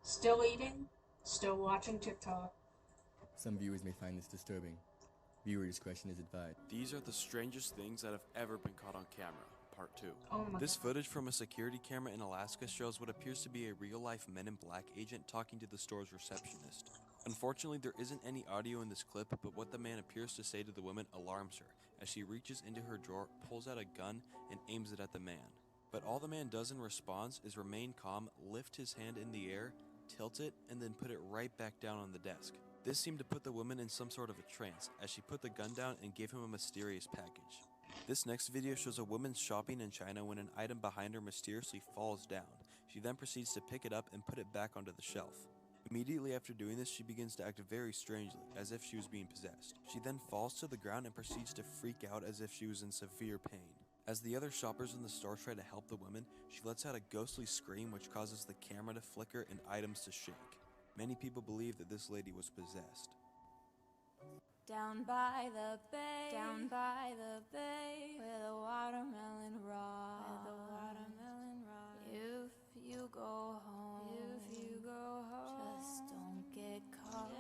Still eating, still watching TikTok. Some viewers may find this disturbing. Viewer discretion is advised. These are the strangest things that have ever been caught on camera. Part 2. Oh my This god. footage from a security camera in Alaska shows what appears to be a real-life Men in Black agent talking to the store's receptionist. Unfortunately, there isn't any audio in this clip, but what the man appears to say to the woman alarms her as she reaches into her drawer, pulls out a gun, and aims it at the man. But all the man does in response is remain calm, lift his hand in the air, tilt it, and then put it right back down on the desk. This seemed to put the woman in some sort of a trance, as she put the gun down and gave him a mysterious package. This next video shows a woman shopping in China when an item behind her mysteriously falls down. She then proceeds to pick it up and put it back onto the shelf. Immediately after doing this, she begins to act very strangely, as if she was being possessed. She then falls to the ground and proceeds to freak out as if she was in severe pain. As the other shoppers in the store try to help the woman, she lets out a ghostly scream which causes the camera to flicker and items to shake. Many people believe that this lady was possessed. Down by the bay, where the watermelon rot, If you go home, just don't get caught,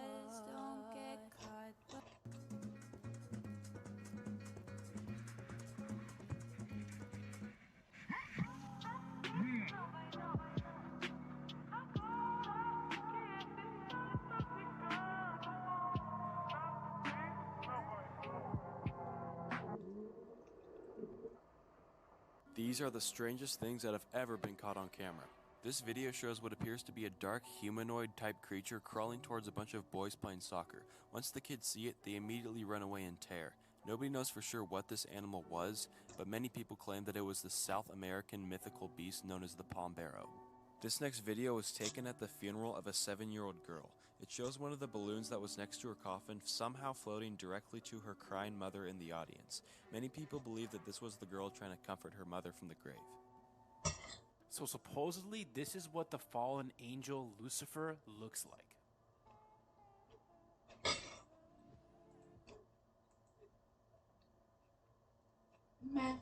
These are the strangest things that have ever been caught on camera. This video shows what appears to be a dark humanoid type creature crawling towards a bunch of boys playing soccer. Once the kids see it, they immediately run away in terror. Nobody knows for sure what this animal was, but many people claim that it was the South American mythical beast known as the Pombero. This next video was taken at the funeral of a 7-year-old girl. It shows one of the balloons that was next to her coffin somehow floating directly to her crying mother in the audience. Many people believe that this was the girl trying to comfort her mother from the grave. So supposedly this is what the fallen angel Lucifer looks like. Man.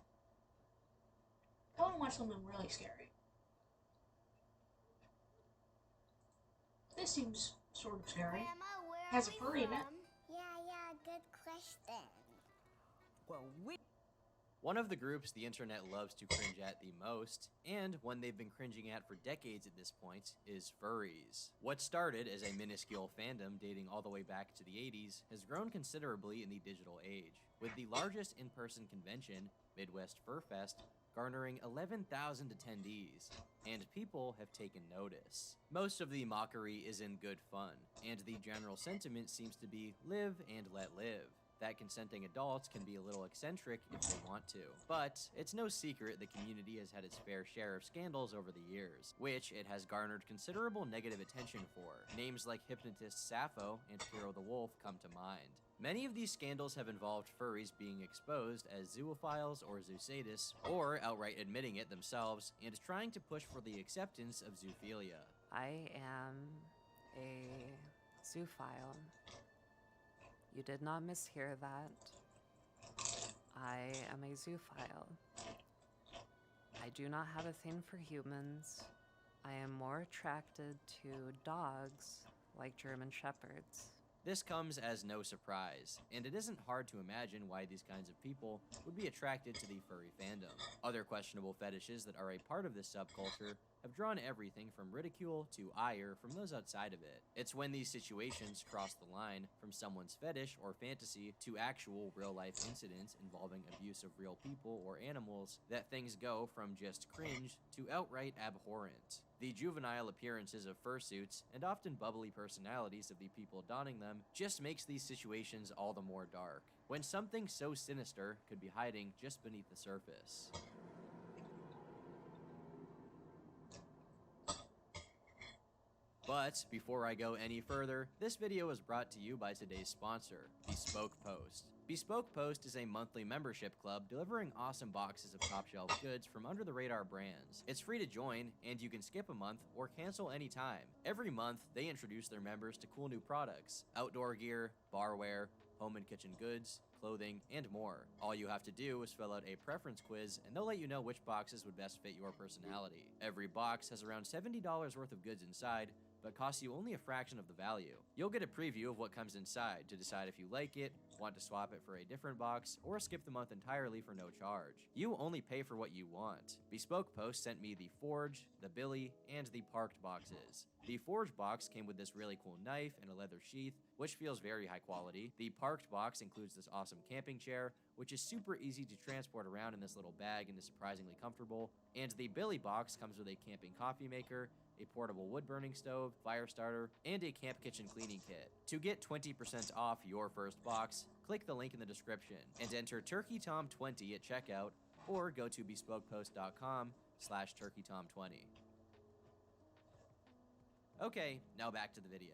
I want to watch something really scary. This seems sort of scary. Grandma, where Has are a we furry in it. from? Yeah, good question. One of the groups the internet loves to cringe at the most, and one they've been cringing at for decades at this point, is furries. What started as a minuscule fandom dating all the way back to the 80s has grown considerably in the digital age, with the largest in-person convention, Midwest Fur Fest, garnering 11,000 attendees, and people have taken notice. Most of the mockery is in good fun, and the general sentiment seems to be live and let live. That consenting adults can be a little eccentric if they want to. But it's no secret the community has had its fair share of scandals over the years, which it has garnered considerable negative attention for. Names like hypnotist Sappho and Hero the Wolf come to mind. Many of these scandals have involved furries being exposed as zoophiles or zoosadists, or outright admitting it themselves and trying to push for the acceptance of zoophilia. I am a zoophile. You did not mishear that. I am a zoophile. I do not have a thing for humans. I am more attracted to dogs like German Shepherds. This comes as no surprise, and it isn't hard to imagine why these kinds of people would be attracted to the furry fandom. Other questionable fetishes that are a part of this subculture have drawn everything from ridicule to ire from those outside of it. It's when these situations cross the line from someone's fetish or fantasy to actual real-life incidents involving abuse of real people or animals that things go from just cringe to outright abhorrent. The juvenile appearances of fursuits and often bubbly personalities of the people donning them just makes these situations all the more dark, when something so sinister could be hiding just beneath the surface. But before I go any further, this video is brought to you by today's sponsor, Bespoke Post. Bespoke Post is a monthly membership club delivering awesome boxes of top-shelf goods from under-the-radar brands. It's free to join, and you can skip a month or cancel anytime. Every month, they introduce their members to cool new products, outdoor gear, barware, home and kitchen goods, clothing, and more. All you have to do is fill out a preference quiz, and they'll let you know which boxes would best fit your personality. Every box has around $70 worth of goods inside, but costs you only a fraction of the value. You'll get a preview of what comes inside to decide if you like it, want to swap it for a different box, or skip the month entirely for no charge. You only pay for what you want. Bespoke Post sent me the Forge, the Billy, and the Parked boxes. The Forge box came with this really cool knife and a leather sheath, which feels very high quality. The Parked box includes this awesome camping chair, which is super easy to transport around in this little bag and is surprisingly comfortable. And the Billy box comes with a camping coffee maker, a portable wood-burning stove, fire starter, and a camp kitchen cleaning kit. To get 20% off your first box, click the link in the description and enter TurkeyTom20 at checkout, or go to bespokepost.com/TurkeyTom20. Okay, now back to the video.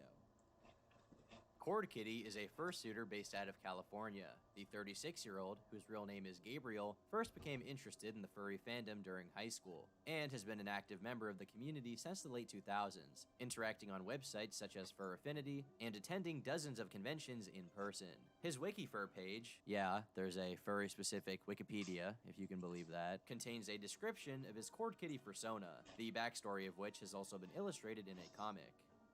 Cord Kitty is a fursuiter based out of California. The 36-year-old, whose real name is Gabriel, first became interested in the furry fandom during high school, and has been an active member of the community since the late 2000s, interacting on websites such as Fur Affinity, and attending dozens of conventions in person. His WikiFur page, yeah, there's a furry-specific Wikipedia, if you can believe that, contains a description of his Cord Kitty persona, the backstory of which has also been illustrated in a comic.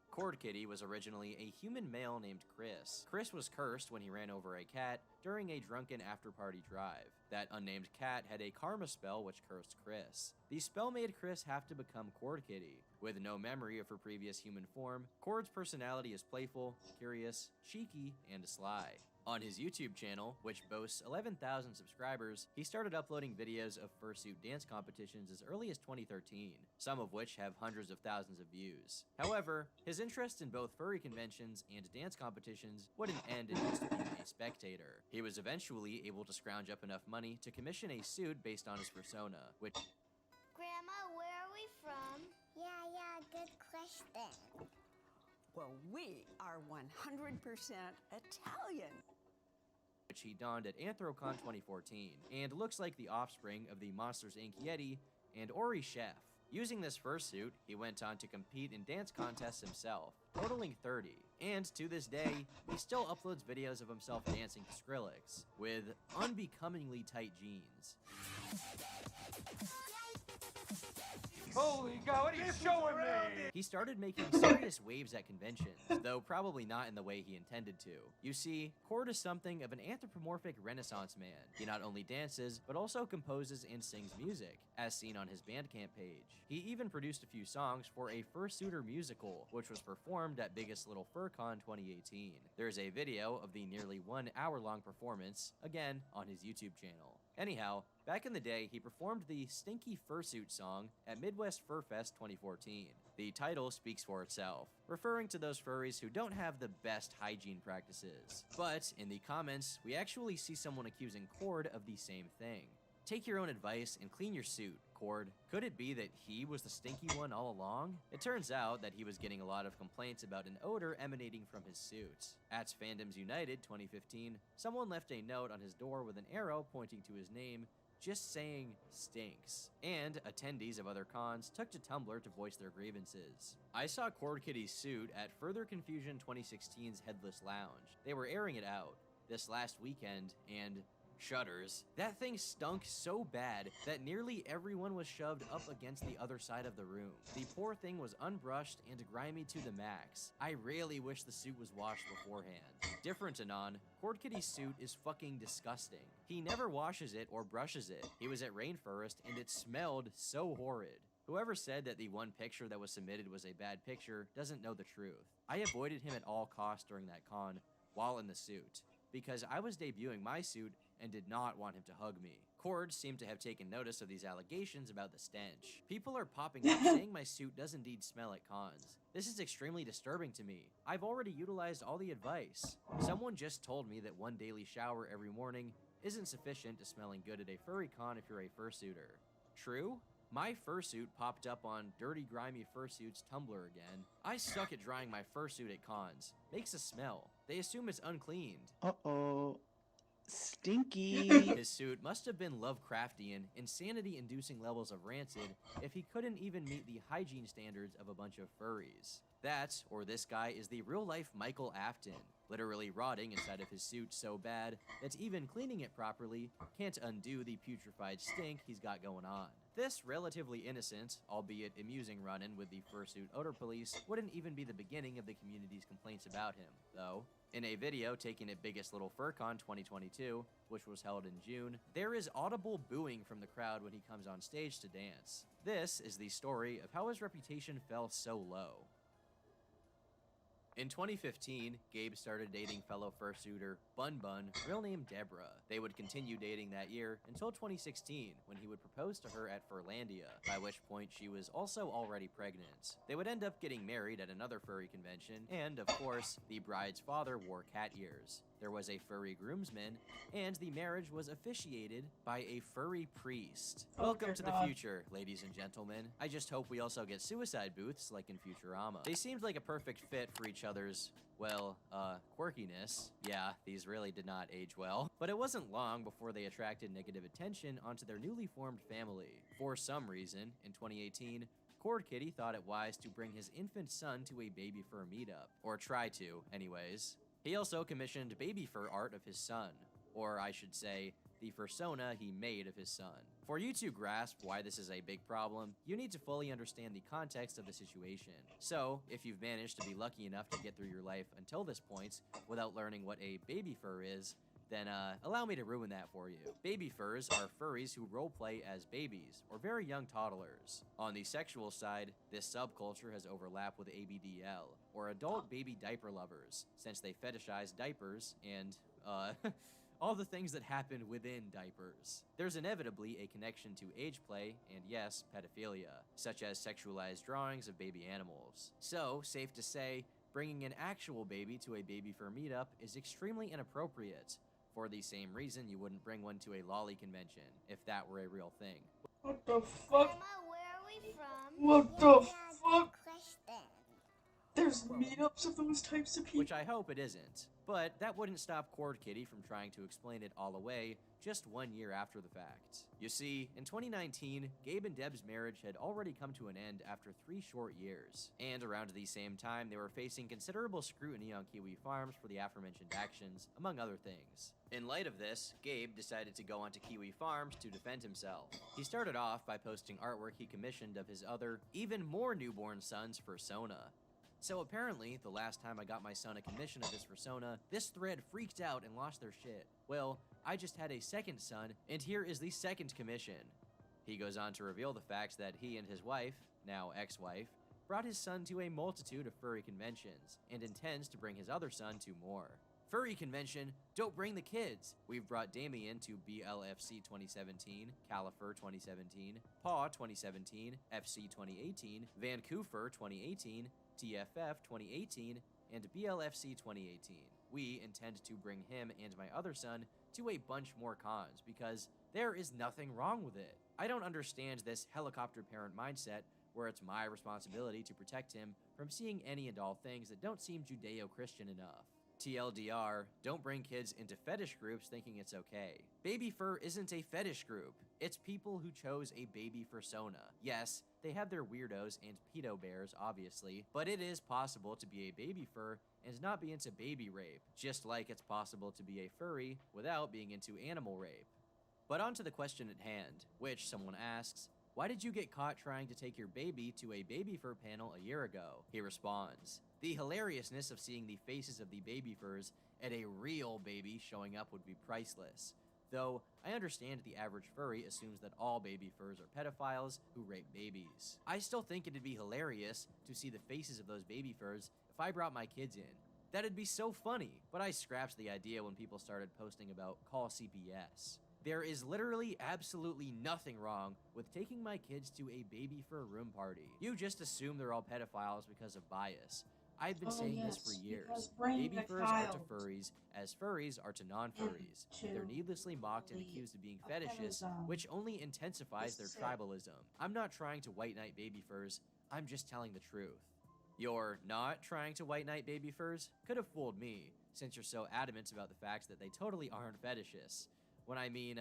Cord Kitty was originally a human male named Chris. Chris was cursed when he ran over a cat during a drunken after-party drive. That unnamed cat had a karma spell which cursed Chris. The spell made Chris have to become Cord Kitty. With no memory of her previous human form, Cord's personality is playful, curious, cheeky, and sly. On his YouTube channel, which boasts 11,000 subscribers, he started uploading videos of fursuit dance competitions as early as 2013, some of which have hundreds of thousands of views. However, his interest in both furry conventions and dance competitions wouldn't end in just being a spectator. He was eventually able to scrounge up enough money to commission a suit based on his persona, which... Grandma, where are we from? Yeah, good question. Well, we are 100% Italian. which he donned at Anthrocon 2014, and looks like the offspring of the Monsters Inc. Yeti and Ori Chef. Using this fursuit, he went on to compete in dance contests himself, totaling 30. And to this day, he still uploads videos of himself dancing to Skrillex, with unbecomingly tight jeans. Holy God, what are you showing me? He started making serious waves at conventions, though probably not in the way he intended to. You see, Cord is something of an anthropomorphic Renaissance man. He not only dances, but also composes and sings music, as seen on his Bandcamp page. He even produced a few songs for a fursuiter musical, which was performed at Biggest Little FurCon 2018. There's a video of the nearly 1 hour-long performance, again, on his YouTube channel. Anyhow, back in the day, he performed the Stinky Fursuit song at Midwest Fur Fest 2014. The title speaks for itself, referring to those furries who don't have the best hygiene practices. But in the comments, we actually see someone accusing Cord of the same thing. Take your own advice and clean your suit, Cord. Could it be that he was the stinky one all along? It turns out that he was getting a lot of complaints about an odor emanating from his suit. At Fandoms United 2015, someone left a note on his door with an arrow pointing to his name, just saying stinks. And attendees of other cons took to Tumblr to voice their grievances. I saw Cord Kitty's suit at Further Confusion 2016's Headless Lounge. They were airing it out this last weekend, and shudders. That thing stunk so bad that nearly everyone was shoved up against the other side of the room. The poor thing was unbrushed and grimy to the max. I really wish the suit was washed beforehand. Different Anon, Cord Kitty's suit is fucking disgusting. He never washes it or brushes it. He was at Rainforest and it smelled so horrid. Whoever said that the one picture that was submitted was a bad picture doesn't know the truth. I avoided him at all costs during that con while in the suit, because I was debuting my suit and did not want him to hug me. Cord seemed to have taken notice of these allegations about the stench. People are popping up saying my suit does indeed smell at cons. This is extremely disturbing to me. I've already utilized all the advice. Someone just told me that one daily shower every morning isn't sufficient to smelling good at a furry con if you're a fursuiter. True? My fursuit popped up on Dirty Grimy Fursuits Tumblr again. I suck at drying my fursuit at cons. Makes a smell. They assume it's uncleaned. Uh-oh. Stinky. His suit must have been Lovecraftian, insanity-inducing levels of rancid if he couldn't even meet the hygiene standards of a bunch of furries. That, or this guy, is the real-life Michael Afton, literally rotting inside of his suit so bad that even cleaning it properly can't undo the putrefied stink he's got going on. This relatively innocent, albeit amusing run-in with the fursuit odor police wouldn't even be the beginning of the community's complaints about him, though. In a video taken at Biggest Little FurCon 2022, which was held in June, there is audible booing from the crowd when he comes on stage to dance. This is the story of how his reputation fell so low. In 2015, Gabe started dating fellow fursuiter Bun Bun, real name Deborah. They would continue dating that year until 2016, when he would propose to her at Furlandia, by which point she was also already pregnant. They would end up getting married at another furry convention, and of course, the bride's father wore cat ears. There was a furry groomsman, and the marriage was officiated by a furry priest. Welcome to the future, ladies and gentlemen. I just hope we also get suicide booths like in Futurama. They seemed like a perfect fit for each other's, well, quirkiness. Yeah, these really did not age well. But it wasn't long before they attracted negative attention onto their newly formed family. For some reason, in 2018, Cord Kitty thought it wise to bring his infant son to a baby fur meetup. Or try to, anyways. He also commissioned baby fur art of his son, or I should say, the fursona he made of his son. For you to grasp why this is a big problem, you need to fully understand the context of the situation. So, if you've managed to be lucky enough to get through your life until this point without learning what a baby fur is, then allow me to ruin that for you. Baby furs are furries who roleplay as babies, or very young toddlers. On the sexual side, this subculture has overlap with ABDL, or adult baby diaper lovers, since they fetishize diapers and, all the things that happen within diapers. There's inevitably a connection to age play and, yes, pedophilia, such as sexualized drawings of baby animals. So, safe to say, bringing an actual baby to a baby fur meetup is extremely inappropriate, for the same reason you wouldn't bring one to a lolly convention, if that were a real thing. What the fuck? Grandma, where are we from? What the fuck? There's meetups of those types of people? Which I hope it isn't. But that wouldn't stop Cord Kitty from trying to explain it all away just 1 year after the fact. You see, in 2019, Gabe and Deb's marriage had already come to an end after 3 short years. And around the same time, they were facing considerable scrutiny on Kiwi Farms for the aforementioned actions, among other things. In light of this, Gabe decided to go onto Kiwi Farms to defend himself. He started off by posting artwork he commissioned of his other, even more newborn son's fursona. So apparently, the last time I got my son a commission of his fursona, this thread freaked out and lost their shit. Well, I just had a second son, and here is the second commission. He goes on to reveal the fact that he and his wife, now ex-wife, brought his son to a multitude of furry conventions, and intends to bring his other son to more. Furry convention, don't bring the kids. We've brought Damien to BLFC 2017, Califer 2017, PAW 2017, FC 2018, Vancouver 2018, TFF 2018, and BLFC 2018. We intend to bring him and my other son to a bunch more cons because there is nothing wrong with it. I don't understand this helicopter parent mindset where it's my responsibility to protect him from seeing any and all things that don't seem Judeo-Christian enough. TLDR, don't bring kids into fetish groups thinking it's okay. Baby fur isn't a fetish group. It's people who chose a baby fursona. Yes, they have their weirdos and pedo bears, obviously, but it is possible to be a baby fur and not be into baby rape, just like it's possible to be a furry without being into animal rape. But on to the question at hand, which someone asks, why did you get caught trying to take your baby to a baby fur panel a year ago? He responds, the hilariousness of seeing the faces of the baby furs at a real baby showing up would be priceless. Though, I understand the average furry assumes that all baby furs are pedophiles who rape babies. I still think it'd be hilarious to see the faces of those baby furs if I brought my kids in. That'd be so funny, but I scrapped the idea when people started posting about call CPS. There is literally absolutely nothing wrong with taking my kids to a baby fur room party. You just assume they're all pedophiles because of bias. I've been saying this for years. Baby furs are to furries as furries are to non-furries. They're needlessly mocked and accused of being fetishists, which only intensifies their tribalism. I'm not trying to white knight baby furs, I'm just telling the truth. You're not trying to white knight baby furs? Could have fooled me, since you're so adamant about the fact that they totally aren't fetishists. When I mean,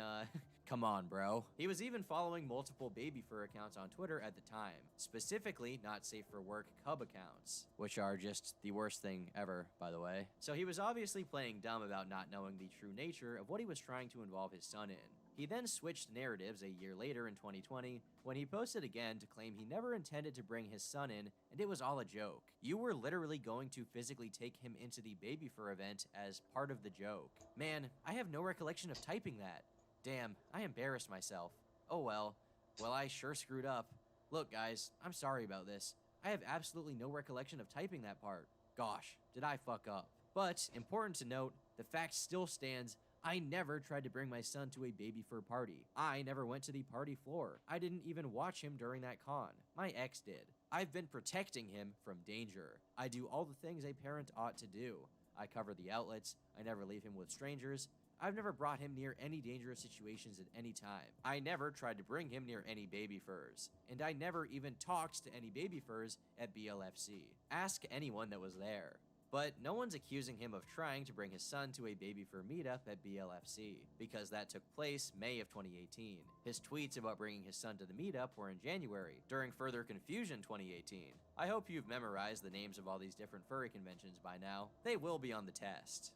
come on, bro. He was even following multiple baby fur accounts on Twitter at the time, specifically not safe for work cub accounts, which are just the worst thing ever, by the way. So he was obviously playing dumb about not knowing the true nature of what he was trying to involve his son in. He then switched narratives a year later in 2020 when he posted again to claim he never intended to bring his son in and it was all a joke. You were literally going to physically take him into the baby fur event as part of the joke. Man, I have no recollection of typing that. Damn, I embarrassed myself. Oh well. Well, I sure screwed up. Look guys, I'm sorry about this. I have absolutely no recollection of typing that part. Gosh, did I fuck up. But, important to note, the fact still stands, I never tried to bring my son to a baby fur party. I never went to the party floor. I didn't even watch him during that con. My ex did. I've been protecting him from danger. I do all the things a parent ought to do. I cover the outlets. I never leave him with strangers. I've never brought him near any dangerous situations at any time. I never tried to bring him near any baby furs. And I never even talked to any baby furs at BLFC. Ask anyone that was there. But no one's accusing him of trying to bring his son to a baby fur meetup at BLFC, because that took place May of 2018. His tweets about bringing his son to the meetup were in January, during Further Confusion 2018. I hope you've memorized the names of all these different furry conventions by now. They will be on the test.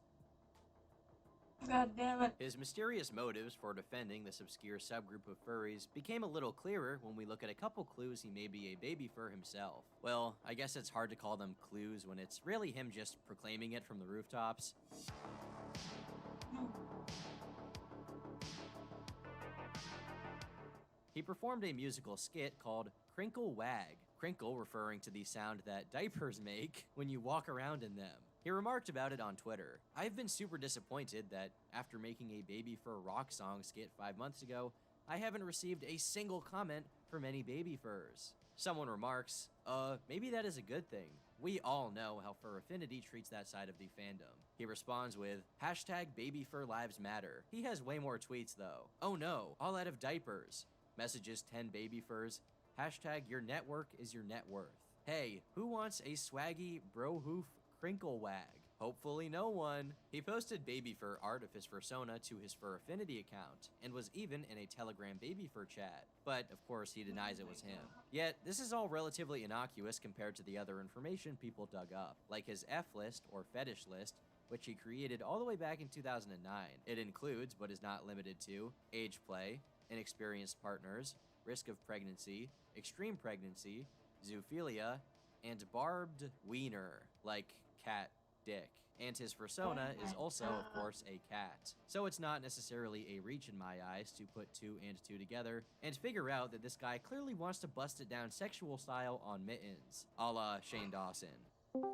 God damn it. His mysterious motives for defending this obscure subgroup of furries became a little clearer when we look at a couple clues he may be a baby fur himself. Well, I guess it's hard to call them clues when it's really him just proclaiming it from the rooftops. He performed a musical skit called Crinkle Wag, crinkle referring to the sound that diapers make when you walk around in them. He remarked about it on Twitter. I've been super disappointed that after making a baby fur rock song skit 5 months ago, I haven't received a single comment from any baby furs. Someone remarks, maybe that is a good thing. We all know how Fur Affinity treats that side of the fandom. He responds with, #BabyFurLivesMatter. He has way more tweets though. Oh no, all out of diapers. Messages 10 baby furs. #your network is your net worth. Hey, who wants a swaggy bro hoof crinkle wag? Hopefully no one. He posted baby fur art of his fursona to his Fur Affinity account, and was even in a Telegram baby fur chat, but of course he denies it was him. Yet, this is all relatively innocuous compared to the other information people dug up, like his F-list or fetish list, which he created all the way back in 2009. It includes, but is not limited to, age play, inexperienced partners, risk of pregnancy, extreme pregnancy, zoophilia, and barbed wiener, like cat dick. And his fursona is also, of course, a cat. So it's not necessarily a reach in my eyes to put 2 and 2 together and figure out that this guy clearly wants to bust it down sexual style on mittens, a la Shane Dawson. Meow.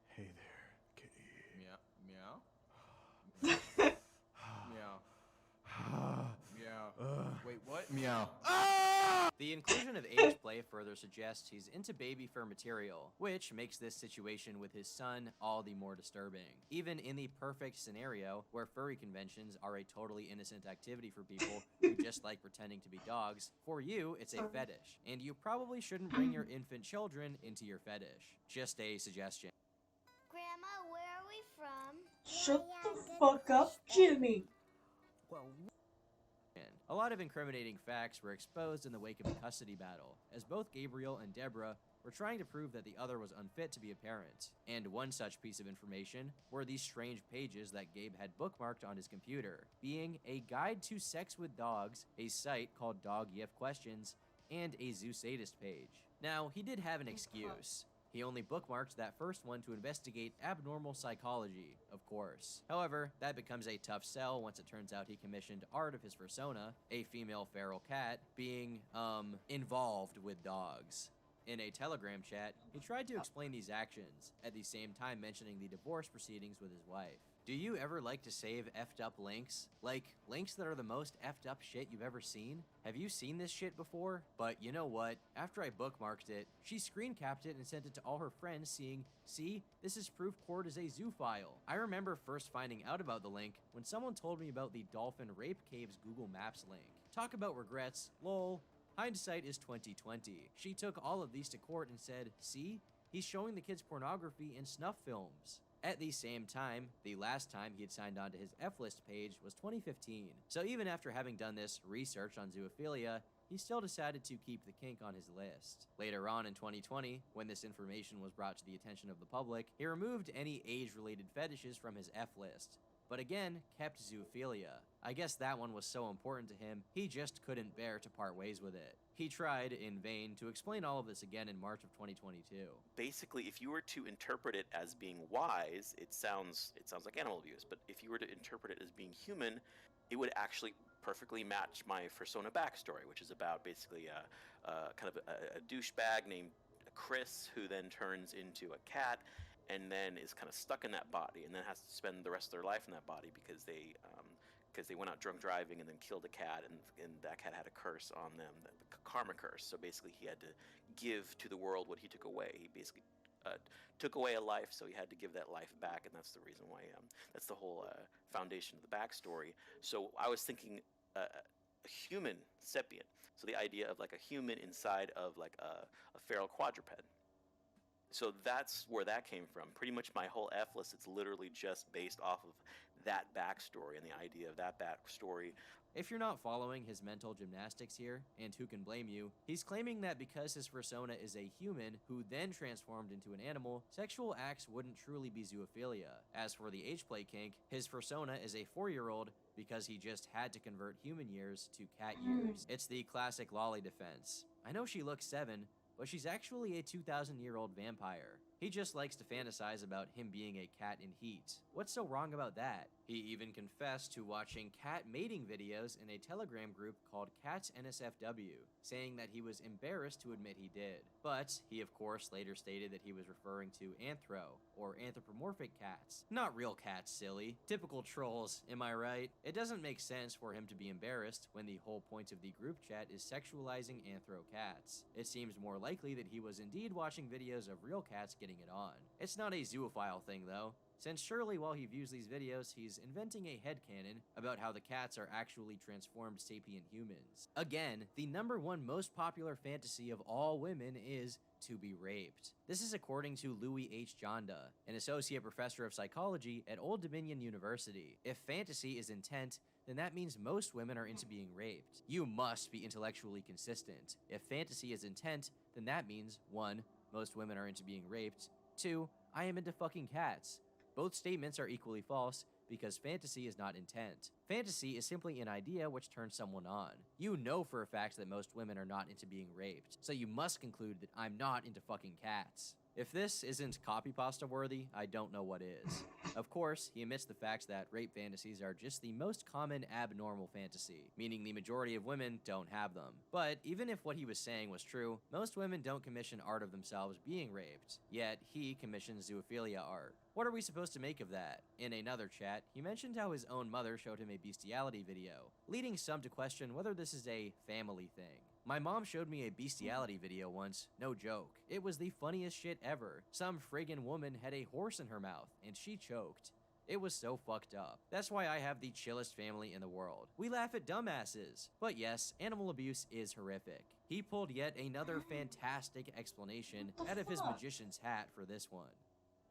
Hey there, kitty. Meow. Meow. Meow. Meow. Wait, what? Meow. The inclusion of age play further suggests he's into baby fur material, which makes this situation with his son all the more disturbing. Even in the perfect scenario, where furry conventions are a totally innocent activity for people who just like pretending to be dogs, for you, it's a fetish, and you probably shouldn't bring your infant children into your fetish. Just a suggestion. Grandma, where are we from? Shut the fuck up, Jimmy. Well, A lot of incriminating facts were exposed in the wake of the custody battle, as both Gabriel and Deborah were trying to prove that the other was unfit to be a parent. And one such piece of information were these strange pages that Gabe had bookmarked on his computer, being a guide to sex with dogs, a site called Dog Yif Questions, and a Zoo Sadist page. Now, he did have an excuse. He only bookmarked that first one to investigate abnormal psychology, of course. However, that becomes a tough sell once it turns out he commissioned art of his fursona, a female feral cat, being, involved with dogs. In a Telegram chat, he tried to explain these actions, at the same time mentioning the divorce proceedings with his wife. Do you ever like to save effed up links? Like, links that are the most effed up shit you've ever seen? Have you seen this shit before? But you know what? After I bookmarked it, she screen capped it and sent it to all her friends seeing, see, this is proof Cord is a zoophile. I remember first finding out about the link when someone told me about the Dolphin Rape Caves Google Maps link. Talk about regrets, lol. Hindsight is 2020. She took all of these to court and said, see, he's showing the kids pornography and snuff films. At the same time, the last time he had signed on to his F-list page was 2015. So even after having done this research on zoophilia, he still decided to keep the kink on his list. Later on in 2020, when this information was brought to the attention of the public, he removed any age-related fetishes from his F-list. but again, kept zoophilia. I guess that one was so important to him, he just couldn't bear to part ways with it. He tried, in vain, to explain all of this again in March of 2022. Basically, if you were to interpret it as being wise, it sounds like animal abuse, but if you were to interpret it as being human, it would actually perfectly match my Fursona backstory, which is about basically kind of a douchebag named Chris, who then turns into a cat, and then is kind of stuck in that body, and then has to spend the rest of their life in that body because they went out drunk driving and then killed a cat, and that cat had a curse on them, the karma curse. So basically, he had to give to the world what he took away. He basically took away a life, so he had to give that life back, and that's the reason why. That's the whole foundation of the backstory. So I was thinking a human sapient. So the idea of like a human inside of like a feral quadruped. So that's where that came from. Pretty much my whole F list, it's literally just based off of that backstory and the idea of that backstory. If you're not following his mental gymnastics here, and who can blame you, he's claiming that because his persona is a human who then transformed into an animal, sexual acts wouldn't truly be zoophilia. As for the age-play kink, his persona is a 4-year-old because he just had to convert human years to cat years. It's the classic lolly defense. I know she looks 7, but she's actually a 2,000-year-old vampire. He just likes to fantasize about him being a cat in heat. What's so wrong about that? He even confessed to watching cat mating videos in a Telegram group called Cats NSFW, saying that he was embarrassed to admit he did. But he of course later stated that he was referring to anthro, or anthropomorphic cats. Not real cats, silly. Typical trolls, am I right? It doesn't make sense for him to be embarrassed when the whole point of the group chat is sexualizing anthro cats. It seems more likely that he was indeed watching videos of real cats getting it on. It's not a zoophile thing though, since surely while he views these videos, he's inventing a headcanon about how the cats are actually transformed sapient humans. Again, the #1 most popular fantasy of all women is to be raped. This is according to Louis H. Janda, an associate professor of psychology at Old Dominion University. If fantasy is intent, then that means most women are into being raped. You must be intellectually consistent. If fantasy is intent, then that means 1. Most women are into being raped. 2. I am into fucking cats. Both statements are equally false because fantasy is not intent. Fantasy is simply an idea which turns someone on. You know for a fact that most women are not into being raped, so you must conclude that I'm not into fucking cats. If this isn't copypasta worthy, I don't know what is. Of course, he admits the fact that rape fantasies are just the most common abnormal fantasy, meaning the majority of women don't have them. But even if what he was saying was true, most women don't commission art of themselves being raped, yet he commissions zoophilia art. What are we supposed to make of that? In another chat, he mentioned how his own mother showed him a bestiality video, leading some to question whether this is a family thing. My mom showed me a bestiality video once, no joke. It was the funniest shit ever. Some friggin' woman had a horse in her mouth, and she choked. It was so fucked up. That's why I have the chillest family in the world. We laugh at dumbasses. But yes, animal abuse is horrific. He pulled yet another fantastic explanation out of his magician's hat for this one.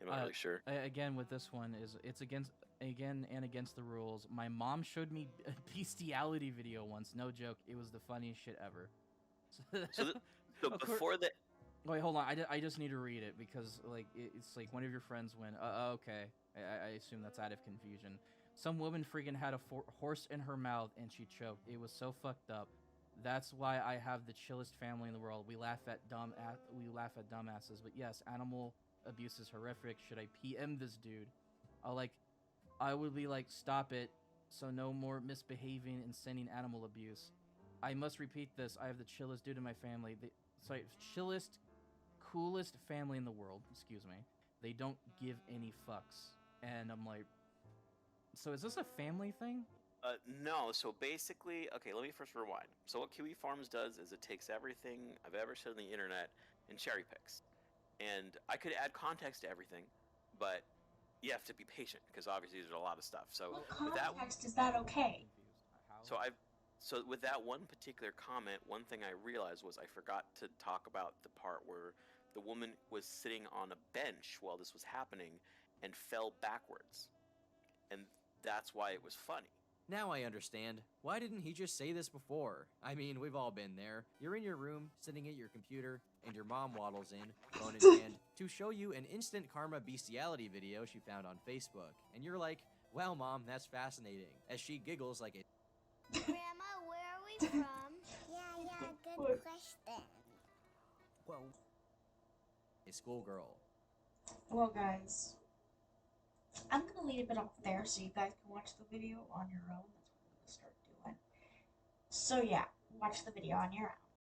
I'm not really sure. Again, with this one, it's against the rules. My mom showed me a bestiality video once, no joke. It was the funniest shit ever. So before that, wait, hold on. I just need to read it because like it's like one of your friends went. Okay, I assume that's out of confusion. Some woman freaking had a horse in her mouth and she choked. It was so fucked up. That's why I have the chillest family in the world. We laugh at dumbasses. But yes, animal abuse is horrific. Should I PM this dude? I would be like, stop it. So no more misbehaving and sending animal abuse. I must repeat this. I have the chillest dude in my family. Chillest, coolest family in the world. Excuse me. They don't give any fucks. And I'm like, so is this a family thing? No. So basically, okay, let me first rewind. So what Kiwi Farms does is it takes everything I've ever said on the internet and cherry picks. And I could add context to everything, but you have to be patient because obviously there's a lot of stuff. So with that Context, is that okay? So with that one particular comment, one thing I realized was I forgot to talk about the part where the woman was sitting on a bench while this was happening and fell backwards. And that's why it was funny. Now I understand. Why didn't he just say this before? I mean, we've all been there. You're in your room, sitting at your computer, and your mom waddles in, phone in hand, to show you an instant karma bestiality video she found on Facebook. And you're like, Wow, Mom, that's fascinating. As she giggles like a Grandma, where are we from? Yeah, good question. Well, schoolgirl. Well, guys, I'm gonna leave it off there so you guys can watch the video on your own. That's what I'm gonna start doing. So yeah, watch the video on your own.